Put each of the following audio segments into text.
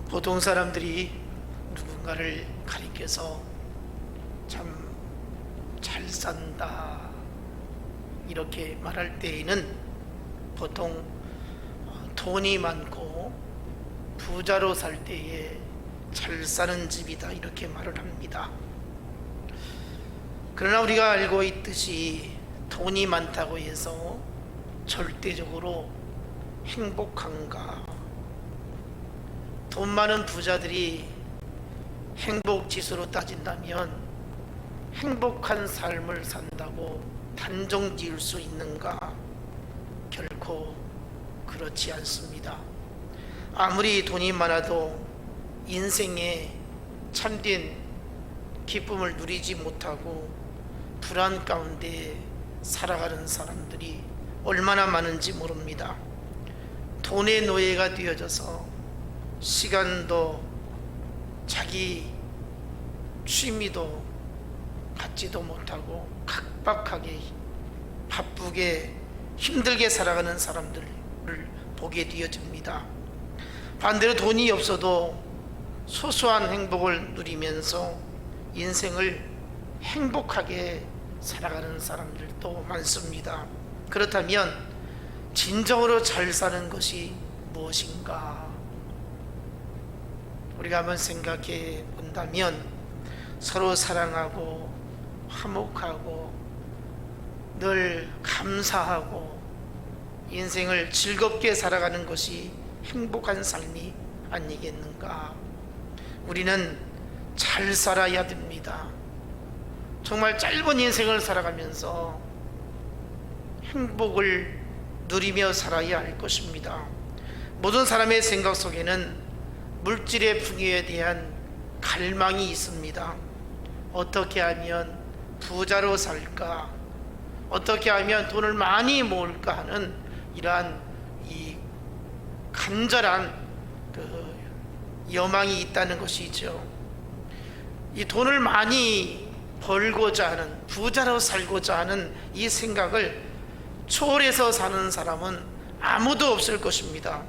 보통 사람들이 누군가를 가리켜서 참 잘 산다 이렇게 말할 때에는 보통 돈이 많고 부자로 살 때에 잘 사는 집이다 이렇게 말을 합니다. 그러나 우리가 알고 있듯이 돈이 많다고 해서 절대적으로 행복한가? 돈 많은 부자들이 행복 지수로 따진다면 행복한 삶을 산다고 단정 지을 수 있는가? 결코 그렇지 않습니다. 아무리 돈이 많아도 인생에 참된 기쁨을 누리지 못하고 불안 가운데 살아가는 사람들이 얼마나 많은지 모릅니다. 돈의 노예가 되어져서 시간도 자기 취미도 갖지도 못하고 각박하게 바쁘게 힘들게 살아가는 사람들을 보게 되어집니다. 반대로 돈이 없어도 소소한 행복을 누리면서 인생을 행복하게 살아가는 사람들도 많습니다. 그렇다면 진정으로 잘 사는 것이 무엇인가? 우리가 한번 생각해 본다면 서로 사랑하고 화목하고 늘 감사하고 인생을 즐겁게 살아가는 것이 행복한 삶이 아니겠는가? 우리는 잘 살아야 됩니다. 정말 짧은 인생을 살아가면서 행복을 누리며 살아야 할 것입니다. 모든 사람의 생각 속에는 물질의 풍요에 대한 갈망이 있습니다. 어떻게 하면 부자로 살까? 어떻게 하면 돈을 많이 모을까 하는 이러한 이 간절한 여망이 있다는 것이죠. 이 돈을 많이 벌고자 하는, 부자로 살고자 하는 이 생각을 초월해서 사는 사람은 아무도 없을 것입니다.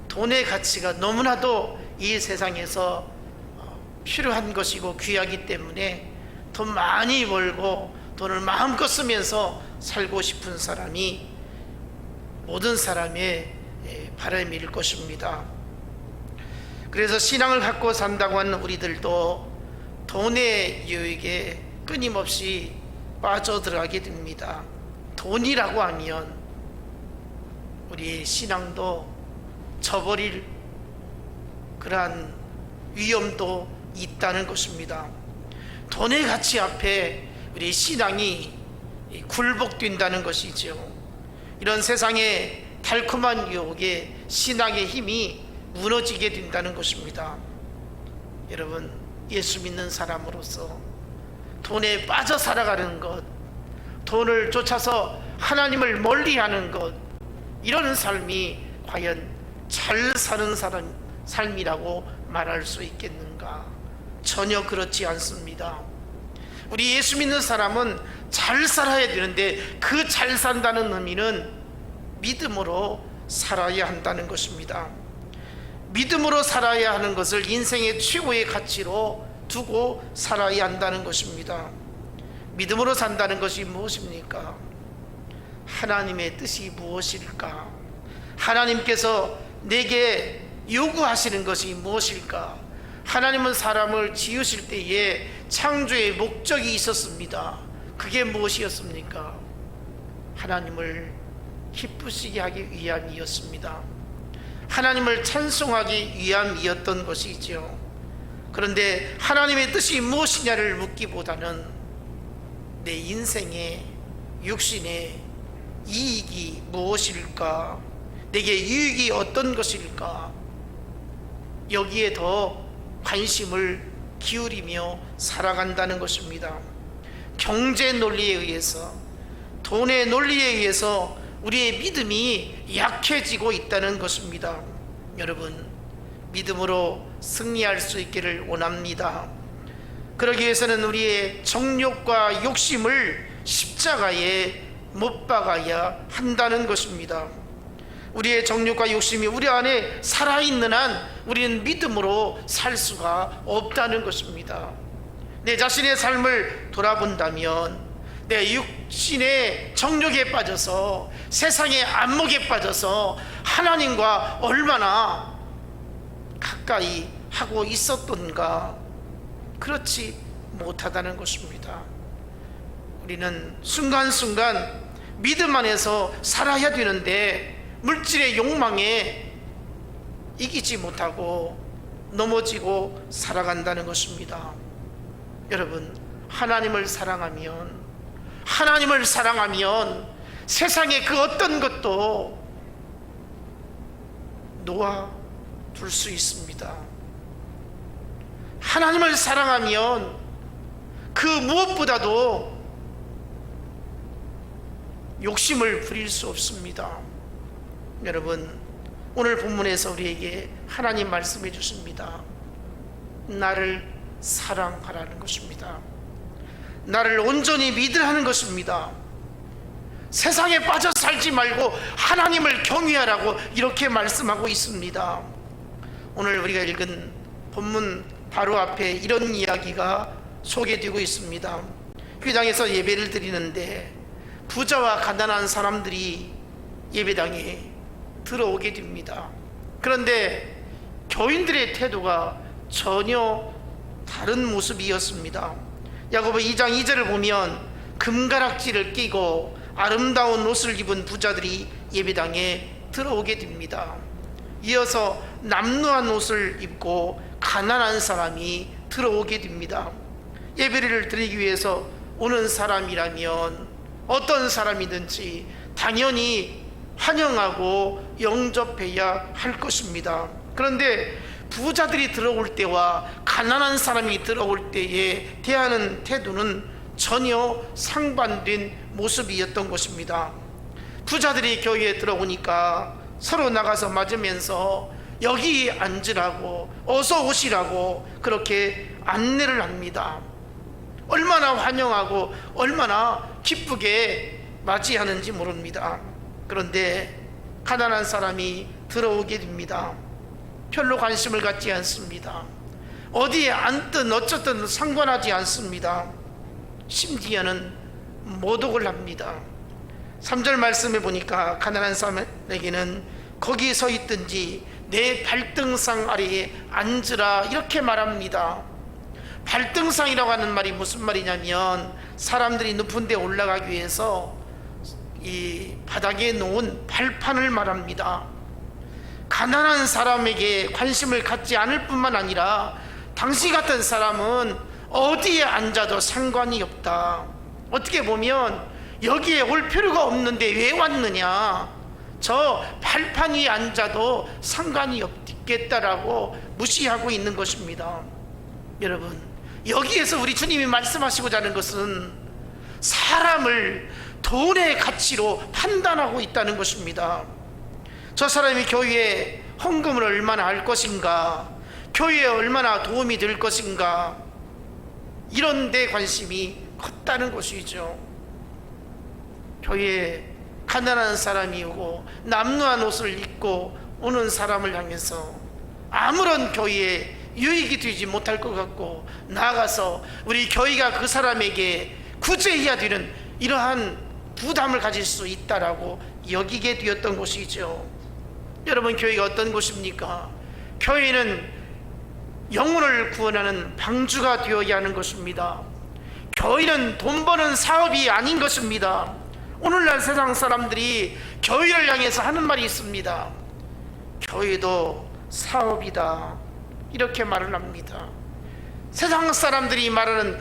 돈의 가치가 너무나도 이 세상에서 필요한 것이고 귀하기 때문에 돈 많이 벌고 돈을 마음껏 쓰면서 살고 싶은 사람이 모든 사람의 바람일 것입니다. 그래서 신앙을 갖고 산다고 하는 우리들도 돈의 유혹에 끊임없이 빠져들어가게 됩니다. 돈이라고 하면 우리의 신앙도 저버릴 그러한 위험도 있다는 것입니다. 돈의 가치 앞에 우리 신앙이 굴복된다는 것이죠. 이런 세상의 달콤한 유혹에 신앙의 힘이 무너지게 된다는 것입니다. 여러분, 예수 믿는 사람으로서 돈에 빠져 살아가는 것, 돈을 쫓아서 하나님을 멀리하는 것, 이런 삶이 과연 잘 사는 삶이라고 말할 수 있겠는가? 전혀 그렇지 않습니다. 우리 예수 믿는 사람은 잘 살아야 되는데 그 잘 산다는 의미는 믿음으로 살아야 한다는 것입니다. 믿음으로 살아야 하는 것을 인생의 최고의 가치로 두고 살아야 한다는 것입니다. 믿음으로 산다는 것이 무엇입니까? 하나님의 뜻이 무엇일까? 하나님께서 내게 요구하시는 것이 무엇일까? 하나님은 사람을 지으실 때에 창조의 목적이 있었습니다. 그게 무엇이었습니까? 하나님을 기쁘시게 하기 위함이었습니다. 하나님을 찬송하기 위함이었던 것이죠. 그런데 하나님의 뜻이 무엇이냐를 묻기보다는 내 인생의 육신의 이익이 무엇일까? 내게 유익이 어떤 것일까? 여기에 더 관심을 기울이며 살아간다는 것입니다. 경제 논리에 의해서, 돈의 논리에 의해서 우리의 믿음이 약해지고 있다는 것입니다. 여러분, 믿음으로 승리할 수 있기를 원합니다. 그러기 위해서는 우리의 정욕과 욕심을 십자가에 못 박아야 한다는 것입니다. 우리의 정욕과 욕심이 우리 안에 살아있는 한 우리는 믿음으로 살 수가 없다는 것입니다. 내 자신의 삶을 돌아본다면 내 육신의 정욕에 빠져서 세상의 안목에 빠져서 하나님과 얼마나 가까이 하고 있었던가, 그렇지 못하다는 것입니다. 우리는 순간순간 믿음 안에서 살아야 되는데 물질의 욕망에 이기지 못하고 넘어지고 살아간다는 것입니다. 여러분, 하나님을 사랑하면 세상의 그 어떤 것도 놓아둘 수 있습니다. 하나님을 사랑하면 그 무엇보다도 욕심을 부릴 수 없습니다. 여러분, 오늘 본문에서 우리에게 하나님 말씀해 주십니다. 나를 사랑하라는 것입니다. 나를 온전히 믿으라는 것입니다. 세상에 빠져 살지 말고 하나님을 경외하라고 이렇게 말씀하고 있습니다. 오늘 우리가 읽은 본문 바로 앞에 이런 이야기가 소개되고 있습니다. 회당에서 예배를 드리는데 부자와 가난한 사람들이 예배당에 들어오게 됩니다. 그런데 교인들의 태도가 전혀 다른 모습이었습니다. 야고보 2장 2절을 보면 금가락지를 끼고 아름다운 옷을 입은 부자들이 예배당에 들어오게 됩니다. 이어서 남루한 옷을 입고 가난한 사람이 들어오게 됩니다. 예배를 드리기 위해서 오는 사람이라면 어떤 사람이든지 당연히 환영하고 영접해야 할 것입니다. 그런데 부자들이 들어올 때와 가난한 사람이 들어올 때에 대하는 태도는 전혀 상반된 모습이었던 것입니다. 부자들이 교회에 들어오니까 서로 나가서 맞으면서 여기 앉으라고, 어서 오시라고 그렇게 안내를 합니다. 얼마나 환영하고 얼마나 기쁘게 맞이하는지 모릅니다. 그런데 가난한 사람이 들어오게 됩니다. 별로 관심을 갖지 않습니다. 어디에 앉든 어쨌든 상관하지 않습니다. 심지어는 모독을 합니다. 3절 말씀에 보니까 가난한 사람에게는 거기 서 있든지 내 발등상 아래에 앉으라 이렇게 말합니다. 발등상이라고 하는 말이 무슨 말이냐면 사람들이 높은 데 올라가기 위해서 이 바닥에 놓은 발판을 말합니다. 가난한 사람에게 관심을 갖지 않을 뿐만 아니라 당신 같은 사람은 어디에 앉아도 상관이 없다. 어떻게 보면 여기에 올 필요가 없는데 왜 왔느냐, 저 발판 위에 앉아도 상관이 없겠다라고 무시하고 있는 것입니다. 여러분, 여기에서 우리 주님이 말씀하시고자 하는 것은 사람을 돈의 가치로 판단하고 있다는 것입니다. 저 사람이 교회에 헌금을 얼마나 할 것인가, 교회에 얼마나 도움이 될 것인가, 이런 데 관심이 컸다는 것이죠. 교회에 가난한 사람이 오고 남루한 옷을 입고 오는 사람을 향해서 아무런 교회에 유익이 되지 못할 것 같고, 나아가서 우리 교회가 그 사람에게 구제해야 되는 이러한 부담을 가질 수 있다라고 여기게 되었던 것이죠. 여러분, 교회가 어떤 곳입니까? 교회는 영혼을 구원하는 방주가 되어야 하는 것입니다. 교회는 돈 버는 사업이 아닌 것입니다. 오늘날 세상 사람들이 교회를 향해서 하는 말이 있습니다. 교회도 사업이다, 이렇게 말을 합니다. 세상 사람들이 말하는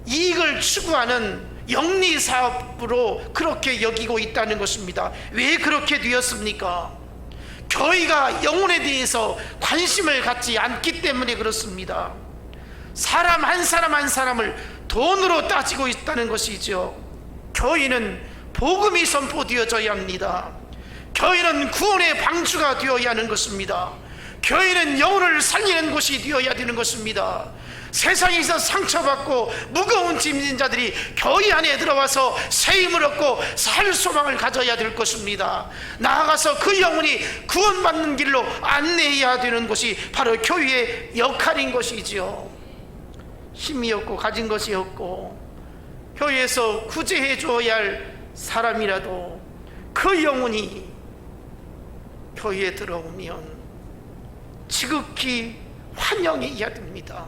이익을 추구하는 영리 사업으로 그렇게 여기고 있다는 것입니다. 왜 그렇게 되었습니까? 교회가 영혼에 대해서 관심을 갖지 않기 때문에 그렇습니다. 사람 한 사람 한 사람을 돈으로 따지고 있다는 것이죠. 교회는 복음이 선포되어져야 합니다. 교회는 구원의 방주가 되어야 하는 것입니다. 교회는 영혼을 살리는 곳이 되어야 되는 것입니다. 세상에서 상처받고 무거운 짐진 자들이 교회 안에 들어와서 새 힘을 얻고 살 소망을 가져야 될 것입니다. 나아가서 그 영혼이 구원받는 길로 안내해야 되는 것이 바로 교회의 역할인 것이지요. 힘이 없고 가진 것이 없고 교회에서 구제해 주어야 할 사람이라도 그 영혼이 교회에 들어오면 지극히 환영해야 됩니다.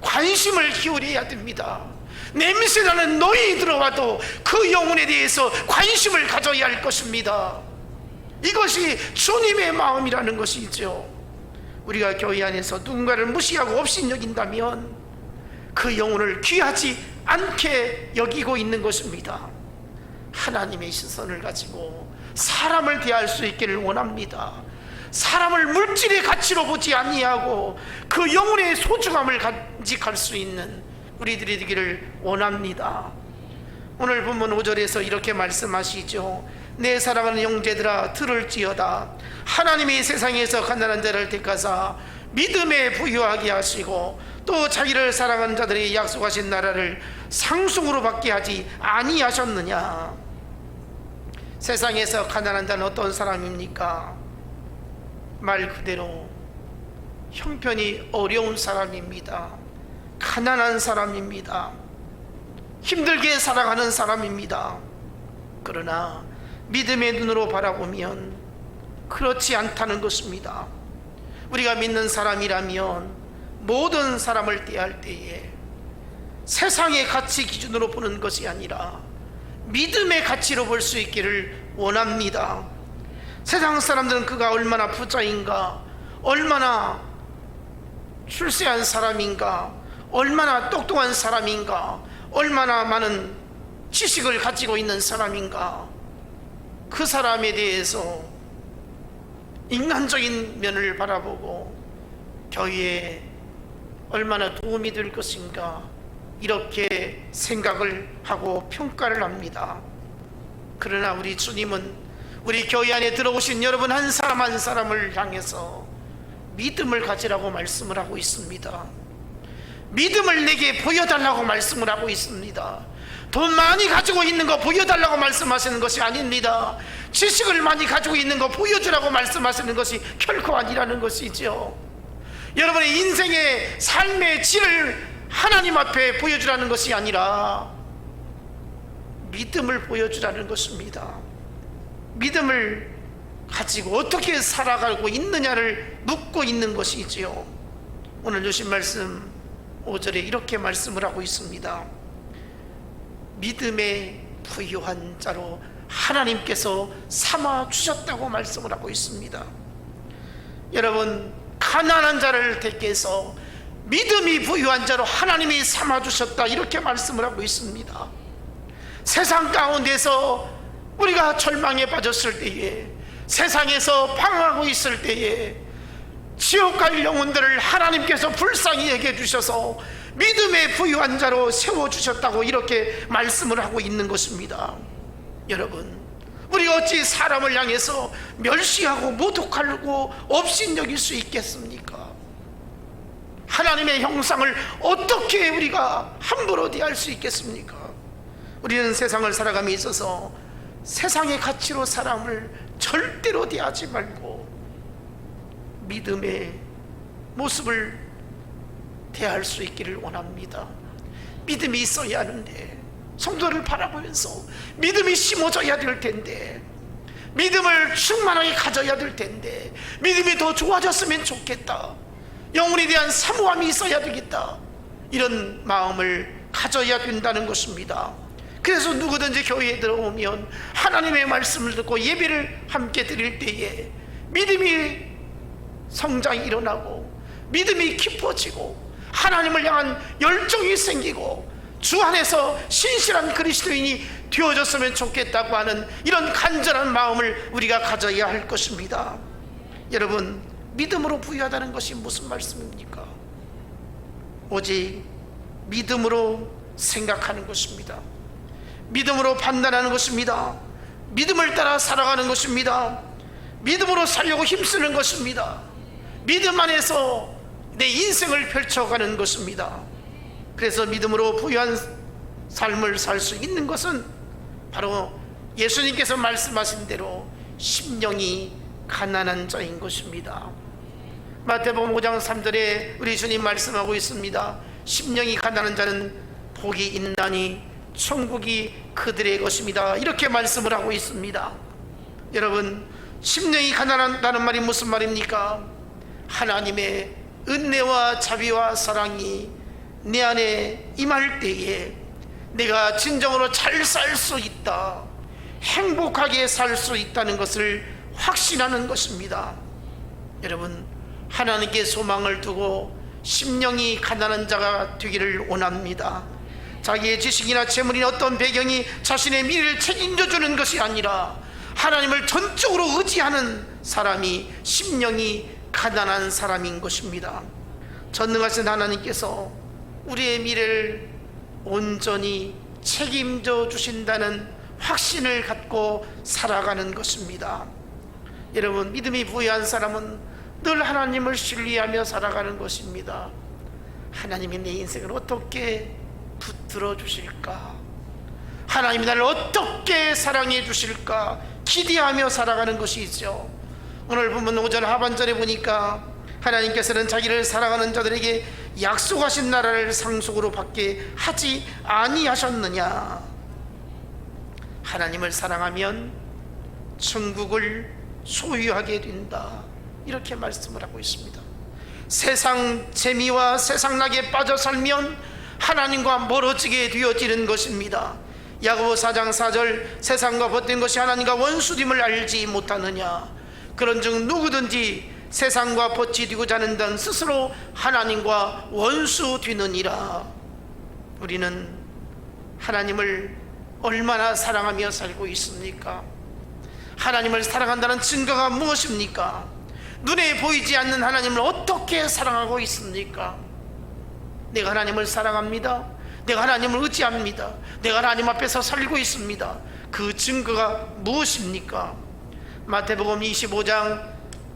관심을 기울여야 됩니다. 냄새나는 노인이 들어와도 그 영혼에 대해서 관심을 가져야 할 것입니다. 이것이 주님의 마음이라는 것이죠. 우리가 교회 안에서 누군가를 무시하고 업신여긴다면 그 영혼을 귀하지 않게 여기고 있는 것입니다. 하나님의 시선을 가지고 사람을 대할 수 있기를 원합니다. 사람을 물질의 가치로 보지 아니하고 그 영혼의 소중함을 간직할 수 있는 우리들이 되기를 원합니다. 오늘 본문 5절에서 이렇게 말씀하시죠. 내 사랑하는 형제들아 들을지어다. 하나님이 세상에서 가난한 자를 택하사 믿음에 부유하게 하시고 또 자기를 사랑하는 자들이 약속하신 나라를 상속으로 받게 하지 아니하셨느냐. 세상에서 가난한 자는 어떤 사람입니까? 말 그대로 형편이 어려운 사람입니다. 가난한 사람입니다. 힘들게 살아가는 사람입니다. 그러나 믿음의 눈으로 바라보면 그렇지 않다는 것입니다. 우리가 믿는 사람이라면 모든 사람을 대할 때에 세상의 가치 기준으로 보는 것이 아니라 믿음의 가치로 볼 수 있기를 원합니다. 세상 사람들은 그가 얼마나 부자인가, 얼마나 출세한 사람인가, 얼마나 똑똑한 사람인가, 얼마나 많은 지식을 가지고 있는 사람인가, 그 사람에 대해서 인간적인 면을 바라보고 교회에 얼마나 도움이 될 것인가 이렇게 생각을 하고 평가를 합니다. 그러나 우리 주님은 우리 교회 안에 들어오신 여러분 한 사람 한 사람을 향해서 믿음을 가지라고 말씀을 하고 있습니다. 믿음을 내게 보여달라고 말씀을 하고 있습니다. 돈 많이 가지고 있는 거 보여달라고 말씀하시는 것이 아닙니다. 지식을 많이 가지고 있는 거 보여주라고 말씀하시는 것이 결코 아니라는 것이죠. 여러분의 인생의 삶의 질을 하나님 앞에 보여주라는 것이 아니라 믿음을 보여주라는 것입니다. 믿음을 가지고 어떻게 살아가고 있느냐를 묻고 있는 것이지요. 오늘 주신 말씀 5절에 이렇게 말씀을 하고 있습니다. 믿음에 부유한 자로 하나님께서 삼아 주셨다고 말씀을 하고 있습니다. 여러분, 가난한 자를 택해서 믿음이 부유한 자로 하나님이 삼아 주셨다 이렇게 말씀을 하고 있습니다. 세상 가운데서 우리가 절망에 빠졌을 때에, 세상에서 방황하고 있을 때에 지옥 갈 영혼들을 하나님께서 불쌍히 여겨 주셔서 믿음의 부유한 자로 세워주셨다고 이렇게 말씀을 하고 있는 것입니다. 여러분, 우리가 어찌 사람을 향해서 멸시하고 모독하고 업신여길 수 있겠습니까? 하나님의 형상을 어떻게 우리가 함부로 대할 수 있겠습니까? 우리는 세상을 살아감에 있어서 세상의 가치로 사람을 절대로 대하지 말고 믿음의 모습을 대할 수 있기를 원합니다. 믿음이 있어야 하는데, 성도를 바라보면서 믿음이 심어져야 될 텐데, 믿음을 충만하게 가져야 될 텐데, 믿음이 더 좋아졌으면 좋겠다, 영혼에 대한 사모함이 있어야 되겠다, 이런 마음을 가져야 된다는 것입니다. 그래서 누구든지 교회에 들어오면 하나님의 말씀을 듣고 예배를 함께 드릴 때에 믿음이 성장이 일어나고 믿음이 깊어지고 하나님을 향한 열정이 생기고 주 안에서 신실한 그리스도인이 되어졌으면 좋겠다고 하는 이런 간절한 마음을 우리가 가져야 할 것입니다. 여러분, 믿음으로 부유하다는 것이 무슨 말씀입니까? 오직 믿음으로 생각하는 것입니다. 믿음으로 판단하는 것입니다. 믿음을 따라 살아가는 것입니다. 믿음으로 살려고 힘쓰는 것입니다. 믿음 안에서 내 인생을 펼쳐가는 것입니다. 그래서 믿음으로 부유한 삶을 살 수 있는 것은 바로 예수님께서 말씀하신 대로 심령이 가난한 자인 것입니다. 마태복음 5장 3절에 우리 주님 말씀하고 있습니다. 심령이 가난한 자는 복이 있나니 천국이 그들의 것입니다. 이렇게 말씀을 하고 있습니다. 여러분, 심령이 가난하다는 말이 무슨 말입니까? 하나님의 은혜와 자비와 사랑이 내 안에 임할 때에 내가 진정으로 잘 살 수 있다, 행복하게 살 수 있다는 것을 확신하는 것입니다. 여러분, 하나님께 소망을 두고 심령이 가난한 자가 되기를 원합니다. 자기의 지식이나 재물이나 어떤 배경이 자신의 미래를 책임져 주는 것이 아니라 하나님을 전적으로 의지하는 사람이 심령이 가난한 사람인 것입니다. 전능하신 하나님께서 우리의 미래를 온전히 책임져 주신다는 확신을 갖고 살아가는 것입니다. 여러분, 믿음이 부유한 사람은 늘 하나님을 신뢰하며 살아가는 것입니다. 하나님이 내 인생을 어떻게 붙들어 주실까? 하나님이 나를 어떻게 사랑해 주실까? 기대하며 살아가는 것이죠. 오늘 보면 5절 하반절에 보니까 하나님께서는 자기를 사랑하는 자들에게 약속하신 나라를 상속으로 받게 하지 아니하셨느냐? 하나님을 사랑하면 천국을 소유하게 된다, 이렇게 말씀을 하고 있습니다. 세상 재미와 세상 낙에 빠져 살면 하나님과 멀어지게 되어지는 것입니다. 야고보 4장 4절, 세상과 벗된 것이 하나님과 원수됨을 알지 못하느냐? 그런즉 누구든지 세상과 벗지되고자 하는 자는 스스로 하나님과 원수 되느니라. 우리는 하나님을 얼마나 사랑하며 살고 있습니까? 하나님을 사랑한다는 증거가 무엇입니까? 눈에 보이지 않는 하나님을 어떻게 사랑하고 있습니까? 내가 하나님을 사랑합니다, 내가 하나님을 의지합니다, 내가 하나님 앞에서 살고 있습니다. 그 증거가 무엇입니까? 마태복음 25장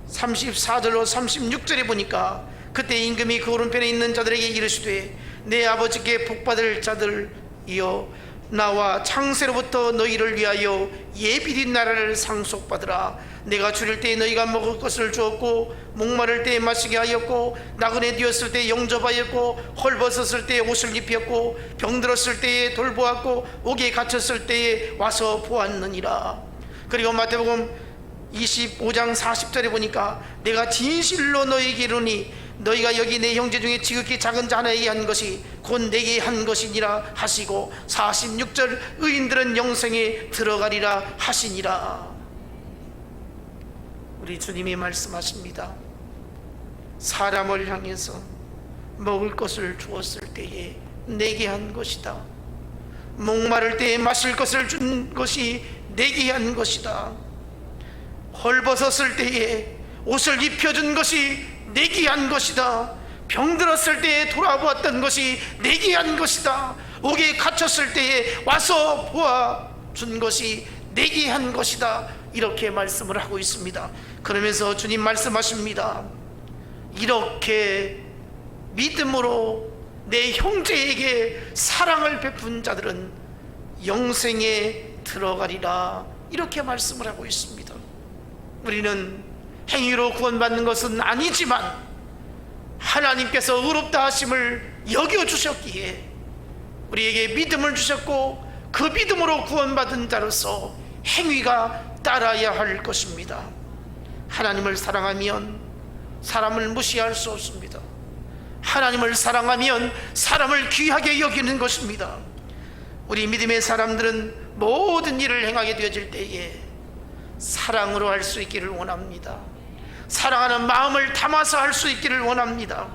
34절로 36절에 보니까 그때 임금이 그 오른편에 있는 자들에게 이르시되 내 아버지께 복받을 자들이여, 나와 창세로부터 너희를 위하여 예비된 나라를 상속받으라. 내가 줄일 때에 너희가 먹을 것을 주었고, 목마를 때에 마시게 하였고, 나그네 되었을 때에 영접하였고, 헐벗었을 때에 옷을 입혔고, 병들었을 때에 돌보았고, 옥에 갇혔을 때에 와서 보았느니라. 그리고 마태복음 25장 40절에 보니까 내가 진실로 너희에게 이르노니 너희가 여기 내 형제 중에 지극히 작은 자 하나에게 한 것이 곧 내게 한 것이니라 하시고, 46절 의인들은 영생에 들어가리라 하시니라. 우리 주님이 말씀하십니다. 사람을 향해서 먹을 것을 주었을 때에 내게 한 것이다, 목마를 때에 마실 것을 준 것이 내게 한 것이다, 헐벗었을 때에 옷을 입혀준 것이 내게 한 것이다, 병들었을 때에 돌아보았던 것이 내게 한 것이다, 옥에 갇혔을 때에 와서 보아준 것이 내게 한 것이다, 이렇게 말씀을 하고 있습니다. 그러면서 주님 말씀하십니다. 이렇게 믿음으로 내 형제에게 사랑을 베푼 자들은 영생에 들어가리라, 이렇게 말씀을 하고 있습니다. 우리는 행위로 구원받는 것은 아니지만 하나님께서 의롭다 하심을 여겨주셨기에 우리에게 믿음을 주셨고, 그 믿음으로 구원받은 자로서 행위가 따라야 할 것입니다. 하나님을 사랑하면 사람을 무시할 수 없습니다. 하나님을 사랑하면 사람을 귀하게 여기는 것입니다. 우리 믿음의 사람들은 모든 일을 행하게 되어질 때에 사랑으로 할 수 있기를 원합니다. 사랑하는 마음을 담아서 할 수 있기를 원합니다.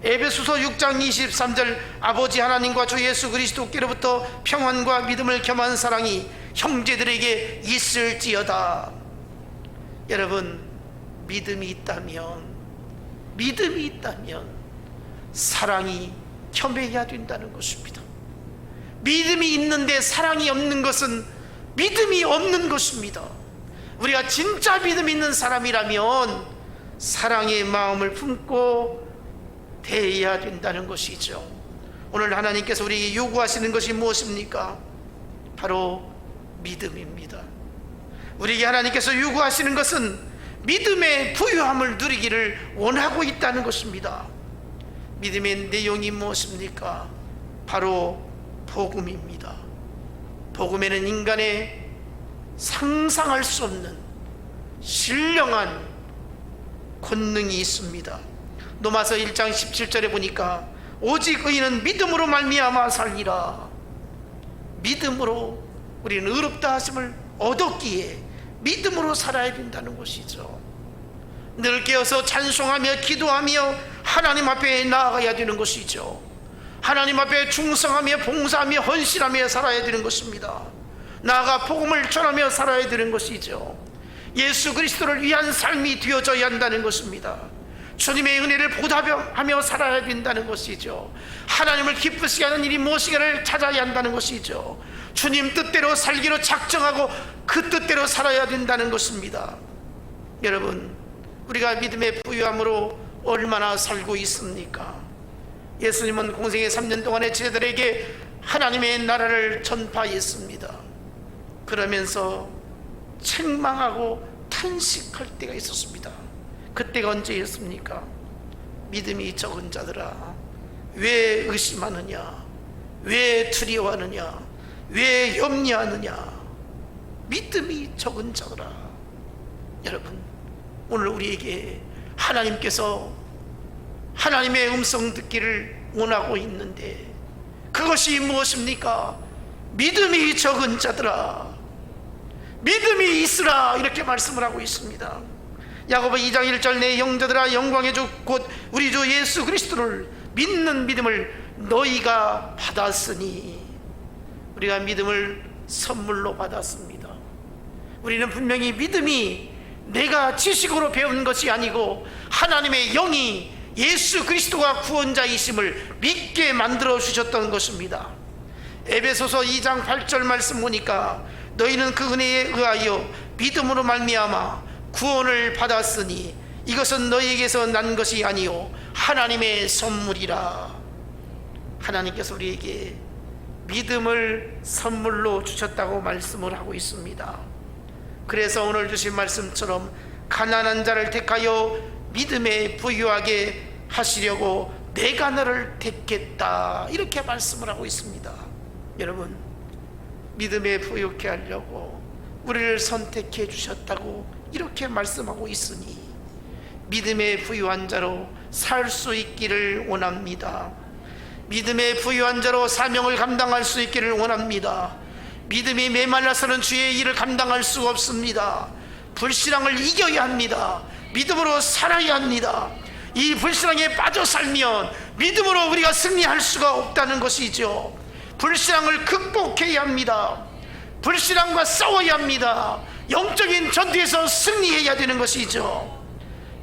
에베소서 6장 23절, 아버지 하나님과 주 예수 그리스도께로부터 평안과 믿음을 겸한 사랑이 형제들에게 있을지어다. 여러분, 믿음이 있다면 사랑이 겸해야 된다는 것입니다. 믿음이 있는데 사랑이 없는 것은 믿음이 없는 것입니다. 우리가 진짜 믿음 있는 사람이라면 사랑의 마음을 품고 대해야 된다는 것이죠. 오늘 하나님께서 우리에게 요구하시는 것이 무엇입니까? 바로 믿음입니다. 우리에게 하나님께서 요구하시는 것은 믿음의 부유함을 누리기를 원하고 있다는 것입니다. 믿음의 내용이 무엇입니까? 바로 복음입니다. 복음에는 인간의 상상할 수 없는 신령한 권능이 있습니다. 로마서 1장 17절에 보니까 오직 의인은 믿음으로 말미암아 살리라. 믿음으로 우리는 의롭다 하심을 얻었기에 믿음으로 살아야 된다는 것이죠. 늘 깨어서 찬송하며 기도하며 하나님 앞에 나아가야 되는 것이죠. 하나님 앞에 충성하며 봉사하며 헌신하며 살아야 되는 것입니다. 나아가 복음을 전하며 살아야 되는 것이죠. 예수 그리스도를 위한 삶이 되어져야 한다는 것입니다. 주님의 은혜를 보답하며 살아야 된다는 것이죠. 하나님을 기쁘시게 하는 일이 무엇인가를 찾아야 한다는 것이죠. 주님 뜻대로 살기로 작정하고 그 뜻대로 살아야 된다는 것입니다. 여러분, 우리가 믿음의 부유함으로 얼마나 살고 있습니까? 예수님은 공생의 3년 동안의 제자들에게 하나님의 나라를 전파했습니다. 그러면서 책망하고 탄식할 때가 있었습니다. 그때가 언제였습니까? 믿음이 적은 자들아, 왜 의심하느냐? 왜 두려워하느냐? 왜 염려하느냐? 믿음이 적은 자들아. 여러분, 오늘 우리에게 하나님께서 하나님의 음성 듣기를 원하고 있는데 그것이 무엇입니까? 믿음이 적은 자들아, 믿음이 있으라, 이렇게 말씀을 하고 있습니다. 야고보 2장 1절 내 형제들아, 영광의 주 곧 우리 주 예수 그리스도를 믿는 믿음을 너희가 받았으니. 우리가 믿음을 선물로 받았습니다. 우리는 분명히 믿음이 내가 지식으로 배운 것이 아니고 하나님의 영이 예수 그리스도가 구원자이심을 믿게 만들어 주셨던 것입니다. 에베소서 2장 8절 말씀 보니까 너희는 그 은혜에 의하여 믿음으로 말미암아 구원을 받았으니 이것은 너희에게서 난 것이 아니요 하나님의 선물이라. 하나님께서 우리에게 믿음을 선물로 주셨다고 말씀을 하고 있습니다. 그래서 오늘 주신 말씀처럼 가난한 자를 택하여 믿음에 부유하게 하시려고 내가 너를 택했다, 이렇게 말씀을 하고 있습니다. 여러분, 믿음에 부유케 하려고 우리를 선택해 주셨다고 이렇게 말씀하고 있으니 믿음에 부유한 자로 살 수 있기를 원합니다. 믿음에 부유한 자로 사명을 감당할 수 있기를 원합니다. 믿음이 메말라서는 주의 일을 감당할 수가 없습니다. 불신앙을 이겨야 합니다. 믿음으로 살아야 합니다. 이 불신앙에 빠져 살면 믿음으로 우리가 승리할 수가 없다는 것이죠. 불신앙을 극복해야 합니다. 불신앙과 싸워야 합니다. 영적인 전투에서 승리해야 되는 것이죠.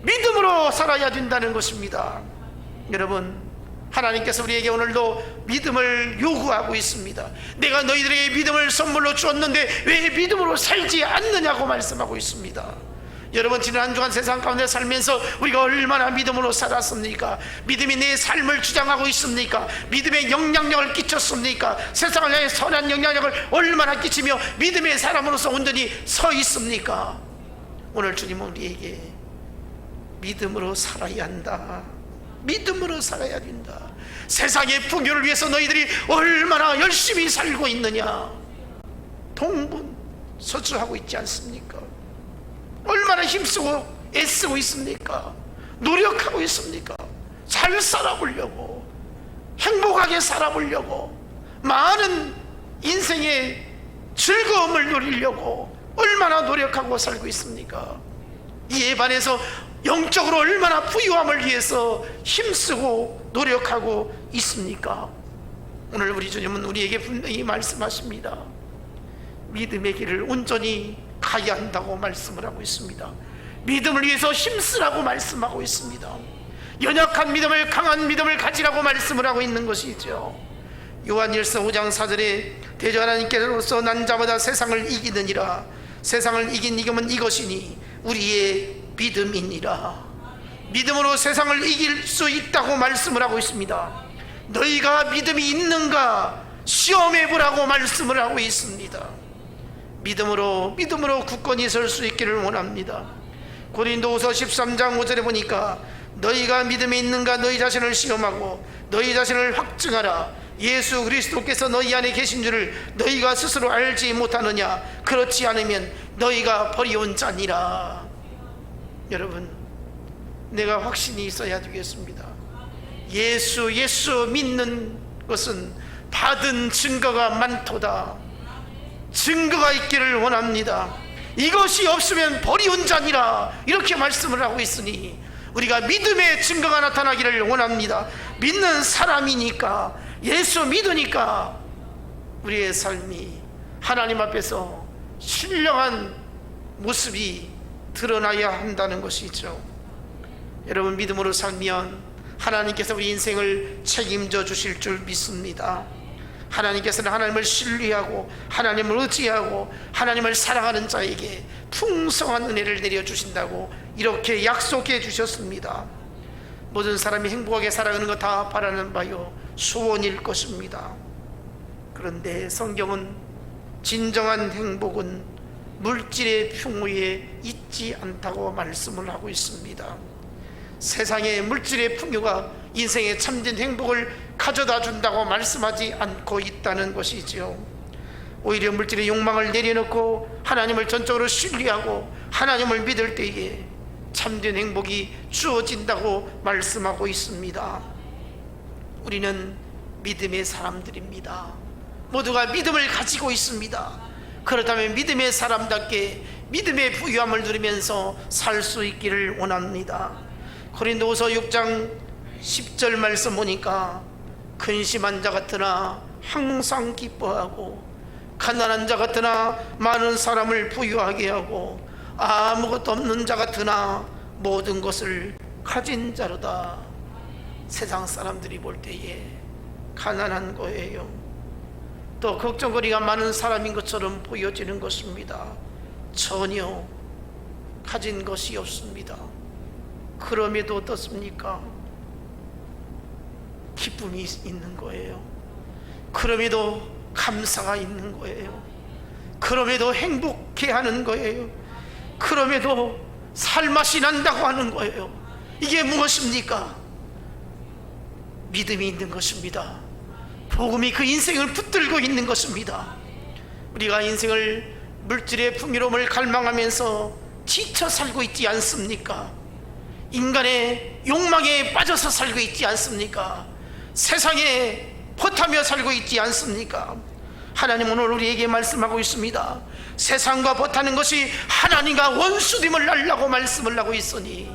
믿음으로 살아야 된다는 것입니다. 여러분, 하나님께서 우리에게 오늘도 믿음을 요구하고 있습니다. 내가 너희들에게 믿음을 선물로 주었는데 왜 믿음으로 살지 않느냐고 말씀하고 있습니다. 여러분, 지난 한 주간 세상 가운데 살면서 우리가 얼마나 믿음으로 살았습니까? 믿음이 내 삶을 주장하고 있습니까? 믿음의 영향력을 끼쳤습니까? 세상을 향해 선한 영향력을 얼마나 끼치며 믿음의 사람으로서 온전히 서 있습니까? 오늘 주님은 우리에게 믿음으로 살아야 한다, 믿음으로 살아야 된다. 세상의 풍요를 위해서 너희들이 얼마나 열심히 살고 있느냐? 동분서주하고 있지 않습니까? 얼마나 힘쓰고 애쓰고 있습니까? 노력하고 있습니까? 잘 살아보려고, 행복하게 살아보려고, 많은 인생의 즐거움을 누리려고 얼마나 노력하고 살고 있습니까? 이에 반해서 영적으로 얼마나 부유함을 위해서 힘쓰고 노력하고 있습니까? 오늘 우리 주님은 우리에게 분명히 말씀하십니다. 믿음의 길을 온전히 가야 한다고 말씀을 하고 있습니다. 믿음을 위해서 힘쓰라고 말씀하고 있습니다. 연약한 믿음을 강한 믿음을 가지라고 말씀을 하고 있는 것이죠. 요한일서 5장 4절에 대저 하나님께로서 난 자마다 세상을 이기느니라. 세상을 이긴 이름은 이것이니 우리의 믿음이니라. 믿음으로 세상을 이길 수 있다고 말씀을 하고 있습니다. 너희가 믿음이 있는가 시험해보라고 말씀을 하고 있습니다. 믿음으로 굳건히 설 수 있기를 원합니다. 고린도후서 13장 5절에 보니까 너희가 믿음이 있는가 너희 자신을 시험하고 너희 자신을 확증하라. 예수 그리스도께서 너희 안에 계신 줄을 너희가 스스로 알지 못하느냐. 그렇지 않으면 너희가 버리온 자니라. 여러분, 내가 확신이 있어야 되겠습니다. 예수 믿는 것은 받은 증거가 많도다. 증거가 있기를 원합니다. 이것이 없으면 버리온 자니라, 이렇게 말씀을 하고 있으니 우리가 믿음의 증거가 나타나기를 원합니다. 믿는 사람이니까, 예수 믿으니까 우리의 삶이 하나님 앞에서 신령한 모습이 드러나야 한다는 것이죠. 여러분, 믿음으로 살면 하나님께서 우리 인생을 책임져 주실 줄 믿습니다. 하나님께서는 하나님을 신뢰하고 하나님을 의지하고 하나님을 사랑하는 자에게 풍성한 은혜를 내려주신다고 이렇게 약속해 주셨습니다. 모든 사람이 행복하게 살아가는 것 다 바라는 바요 소원일 것입니다. 그런데 성경은 진정한 행복은 물질의 풍요에 있지 않다고 말씀을 하고 있습니다. 세상의 물질의 풍요가 인생의 참된 행복을 가져다 준다고 말씀하지 않고 있다는 것이지요. 오히려 물질의 욕망을 내려놓고 하나님을 전적으로 신뢰하고 하나님을 믿을 때에 참된 행복이 주어진다고 말씀하고 있습니다. 우리는 믿음의 사람들입니다. 모두가 믿음을 가지고 있습니다. 그렇다면 믿음의 사람답게 믿음의 부유함을 누리면서 살 수 있기를 원합니다. 고린도후서 6장 10절 말씀 보니까 근심한 자 같으나 항상 기뻐하고 가난한 자 같으나 많은 사람을 부유하게 하고 아무것도 없는 자 같으나 모든 것을 가진 자로다. 세상 사람들이 볼 때에 가난한 거예요. 또 걱정거리가 많은 사람인 것처럼 보여지는 것입니다. 전혀 가진 것이 없습니다. 그럼에도 어떻습니까? 기쁨이 있는 거예요. 그럼에도 감사가 있는 거예요. 그럼에도 행복해 하는 거예요. 그럼에도 살맛이 난다고 하는 거예요. 이게 무엇입니까? 믿음이 있는 것입니다. 복음이 그 인생을 붙들고 있는 것입니다. 우리가 인생을 물질의 풍요로움을 갈망하면서 지쳐 살고 있지 않습니까? 인간의 욕망에 빠져서 살고 있지 않습니까? 세상에 포타며 살고 있지 않습니까? 하나님은 오늘 우리에게 말씀하고 있습니다. 세상과 포타는 것이 하나님과 원수됨을 알라고 말씀을 하고 있으니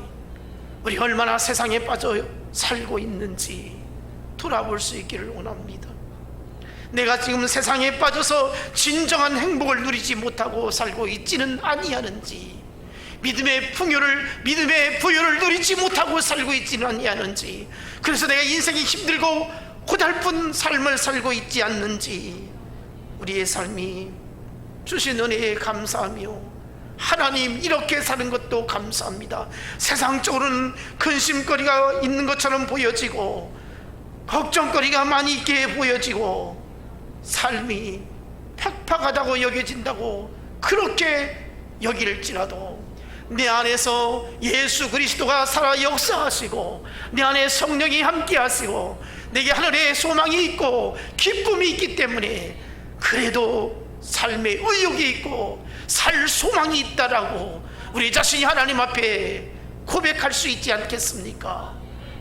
우리 얼마나 세상에 빠져 살고 있는지 돌아볼 수 있기를 원합니다. 내가 지금 세상에 빠져서 진정한 행복을 누리지 못하고 살고 있지는 아니하는지, 믿음의 부여를 누리지 못하고 살고 있지는 아니하는지, 그래서 내가 인생이 힘들고 고달픈 삶을 살고 있지 않는지, 우리의 삶이 주신 은혜에 감사하며 하나님 이렇게 사는 것도 감사합니다. 세상적으로는 근심거리가 있는 것처럼 보여지고 걱정거리가 많이 있게 보여지고 삶이 팍팍하다고 여겨진다고 그렇게 여길지라도 내 안에서 예수 그리스도가 살아 역사하시고 내 안에 성령이 함께 하시고 내게 하늘의 소망이 있고 기쁨이 있기 때문에 그래도 삶의 의욕이 있고 살 소망이 있다라고 우리 자신이 하나님 앞에 고백할 수 있지 않겠습니까?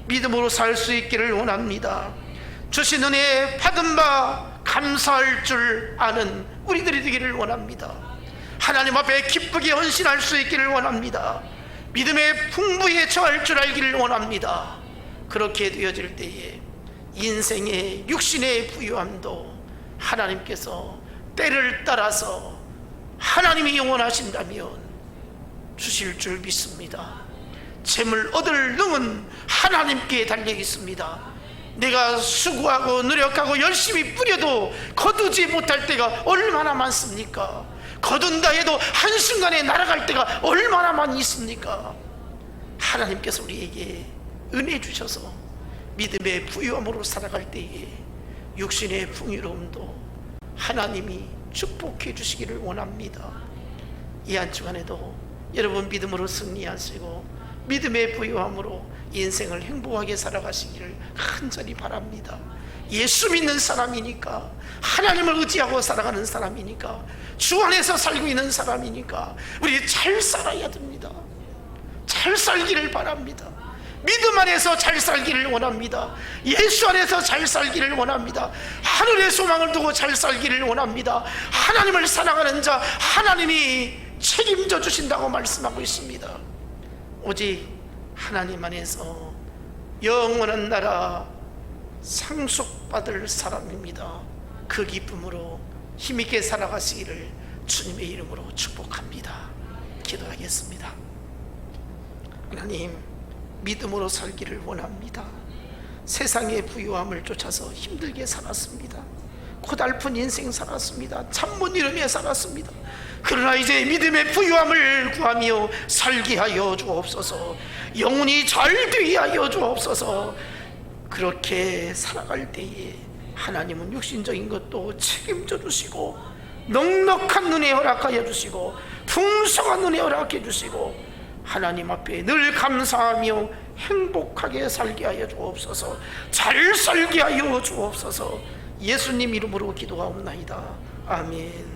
믿음으로 살 수 있기를 원합니다. 주신 은혜 받은 바 감사할 줄 아는 우리들이 되기를 원합니다. 하나님 앞에 기쁘게 헌신할 수 있기를 원합니다. 믿음의 풍부에 처할 줄 알기를 원합니다. 그렇게 되어질 때에 인생의 육신의 부유함도 하나님께서 때를 따라서 하나님이 원하신다면 주실 줄 믿습니다. 재물 얻을 능은 하나님께 달려 있습니다. 내가 수고하고 노력하고 열심히 뿌려도 거두지 못할 때가 얼마나 많습니까? 거둔다 해도 한순간에 날아갈 때가 얼마나 많이 있습니까? 하나님께서 우리에게 은혜 주셔서 믿음의 부유함으로 살아갈 때에 육신의 풍요로움도 하나님이 축복해 주시기를 원합니다. 이 한 주간에도 여러분 믿음으로 승리하시고 믿음의 부유함으로 인생을 행복하게 살아가시기를 간절히 바랍니다. 예수 믿는 사람이니까, 하나님을 의지하고 살아가는 사람이니까, 주 안에서 살고 있는 사람이니까 우리 잘 살아야 됩니다. 잘 살기를 바랍니다. 믿음 안에서 잘 살기를 원합니다. 예수 안에서 잘 살기를 원합니다. 하늘의 소망을 두고 잘 살기를 원합니다. 하나님을 사랑하는 자 하나님이 책임져 주신다고 말씀하고 있습니다. 오직 하나님 안에서 영원한 나라 상속받을 사람입니다. 그 기쁨으로 힘있게 살아가시기를 주님의 이름으로 축복합니다. 기도하겠습니다. 하나님, 믿음으로 살기를 원합니다. 세상의 부유함을 쫓아서 힘들게 살았습니다. 고달픈 인생 살았습니다. 잠 못 이루며 살았습니다. 그러나 이제 믿음의 부유함을 구하며 살게 하여 주옵소서. 영혼이 잘 되게 하여 주옵소서. 그렇게 살아갈 때에 하나님은 육신적인 것도 책임져 주시고 넉넉한 눈에 허락하여 주시고 풍성한 눈에 허락해 주시고 하나님 앞에 늘 감사하며 행복하게 살게 하여 주옵소서. 잘 살게 하여 주옵소서. 예수님 이름으로 기도하옵나이다. 아멘.